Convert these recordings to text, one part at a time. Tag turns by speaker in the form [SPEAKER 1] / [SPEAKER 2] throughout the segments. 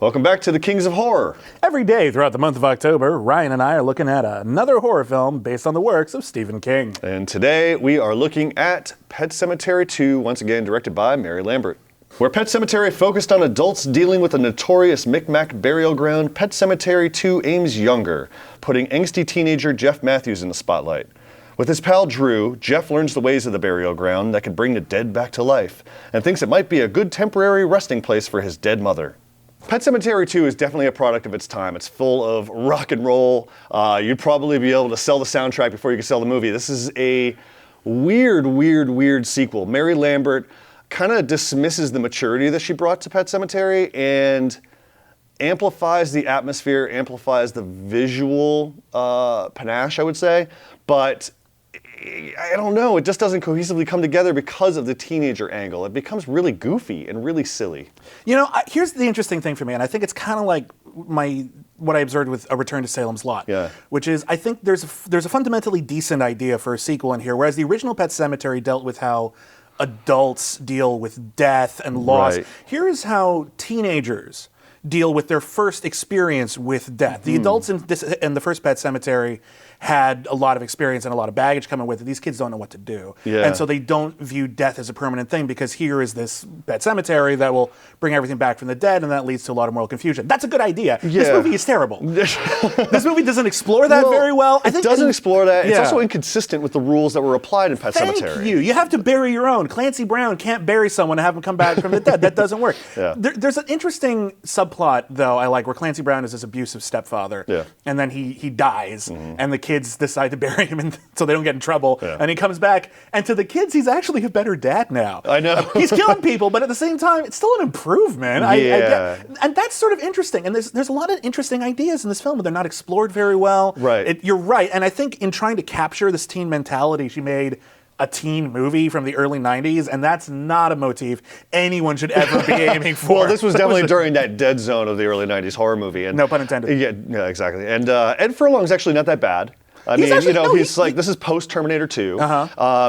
[SPEAKER 1] Welcome back to the Kings of Horror.
[SPEAKER 2] Every day throughout the month of October, Ryan and I are looking at another horror film based on the works of Stephen King.
[SPEAKER 1] And today we are looking at Pet Sematary 2, once again directed by Mary Lambert. Where Pet Sematary focused on adults dealing with a notorious Micmac burial ground, Pet Sematary 2 aims younger, putting angsty teenager Jeff Matthews in the spotlight. With his pal Drew, Jeff learns the ways of the burial ground that could bring the dead back to life, and thinks it might be a good temporary resting place for his dead mother. Pet Sematary 2 is definitely a product of its time. It's full of rock and roll. You'd probably be able to sell the soundtrack before you could sell the movie. This is a weird sequel. Mary Lambert kind of dismisses the maturity that she brought to Pet Sematary and amplifies the atmosphere, amplifies the visual panache, I would say, but I don't know, it just doesn't cohesively come together because of the teenager angle. It becomes really goofy and really silly.
[SPEAKER 2] You know, here's the interesting thing for me, and I think it's kind of like what I observed with A Return to Salem's Lot, which is I think there's a fundamentally decent idea for a sequel in here, whereas the original Pet Sematary dealt with how adults deal with death and loss. Right. Here is how teenagers deal with their first experience with death. The adults in the first Pet Sematary had a lot of experience and a lot of baggage coming with it. These kids don't know what to do. Yeah. And so they don't view death as a permanent thing because here is this Pet Sematary that will bring everything back from the dead, and that leads to a lot of moral confusion. That's a good idea. Yeah. This movie is terrible. This movie doesn't explore that very well.
[SPEAKER 1] It doesn't explore that. It's also inconsistent with the rules that were applied in Pet Sematary.
[SPEAKER 2] Thank you. You have to bury your own. Clancy Brown can't bury someone and have him come back from the dead. That doesn't work. There's an interesting subplot, though, I like, where Clancy Brown is this abusive stepfather, and then he dies, and the kids decide to bury him so they don't get in trouble, and he comes back, and to the kids, he's actually a better dad now.
[SPEAKER 1] I know.
[SPEAKER 2] He's killing people, but at the same time, it's still an improvement. And that's sort of interesting, and there's a lot of interesting ideas in this film, but they're not explored very well.
[SPEAKER 1] Right.
[SPEAKER 2] You're right, and I think in trying to capture this teen mentality, she made a teen movie from the early 90s, and that's not a motif anyone should ever be aiming for.
[SPEAKER 1] Well, this was definitely during that dead zone of the early 90s horror movie. And
[SPEAKER 2] no pun intended.
[SPEAKER 1] Yeah, exactly. And Ed Furlong's actually not that bad. I mean, he's like, this is post-Terminator 2.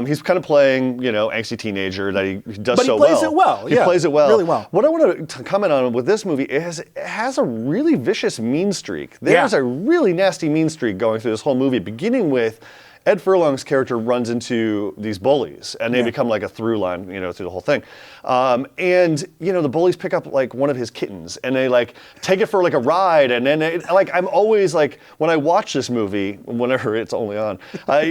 [SPEAKER 1] He's kind of playing, angsty teenager that he does so well.
[SPEAKER 2] But he plays it well.
[SPEAKER 1] He plays it well.
[SPEAKER 2] Really well.
[SPEAKER 1] What I want to comment on with this movie is it has a really vicious mean streak. There's a really nasty mean streak going through this whole movie, beginning with Ed Furlong's character runs into these bullies, and they become like a through line, through the whole thing. The bullies pick up like one of his kittens, and they like take it for like a ride, and then I'm always like, when I watch this movie, whenever it's only on, I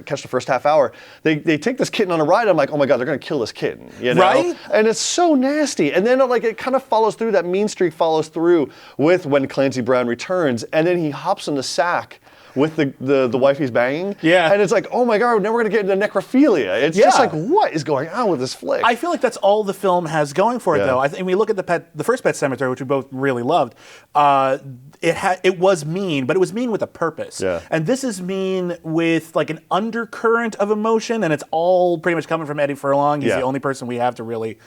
[SPEAKER 1] catch the first half hour, they take this kitten on a ride, I'm like, oh my God, they're gonna kill this kitten,
[SPEAKER 2] Right?
[SPEAKER 1] And it's so nasty. And then it kind of follows through, that mean streak follows through with when Clancy Brown returns, and then he hops in the sack with the wife he's banging. Yeah. And it's like, oh my God, now we're going to get into necrophilia. It's just like, what is going on with this flick?
[SPEAKER 2] I feel like that's all the film has going for it, though. I think we look at the first Pet Sematary, which we both really loved. It was mean, but it was mean with a purpose. Yeah. And this is mean with like an undercurrent of emotion, and it's all pretty much coming from Eddie Furlong. He's the only person we have to really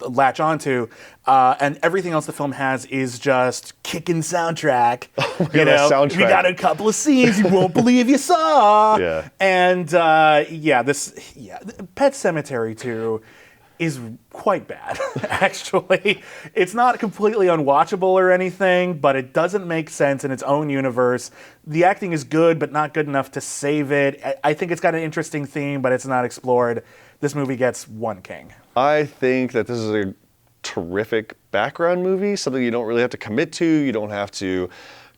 [SPEAKER 2] latch onto, and everything else the film has is just kicking soundtrack.
[SPEAKER 1] Soundtrack.
[SPEAKER 2] We got a couple of scenes you won't believe you saw.
[SPEAKER 1] Yeah.
[SPEAKER 2] And Pet Sematary 2 is quite bad, actually. It's not completely unwatchable or anything, but it doesn't make sense in its own universe. The acting is good, but not good enough to save it. I think it's got an interesting theme, but it's not explored. This movie gets one king.
[SPEAKER 1] I think that this is a terrific background movie, something you don't really have to commit to. You don't have to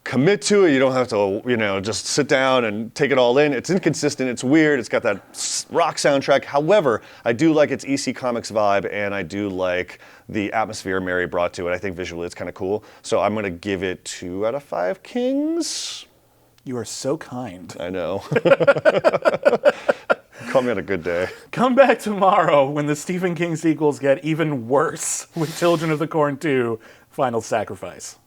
[SPEAKER 1] commit to it. You don't have to, just sit down and take it all in. It's inconsistent. It's weird. It's got that rock soundtrack. However, I do like its EC Comics vibe, and I do like the atmosphere Mary brought to it. I think visually it's kind of cool. So I'm going to give it 2 out of 5 kings.
[SPEAKER 2] You are so kind.
[SPEAKER 1] I know. Call me on a good day.
[SPEAKER 2] Come back tomorrow when the Stephen King sequels get even worse with Children of the Corn 2, Final Sacrifice.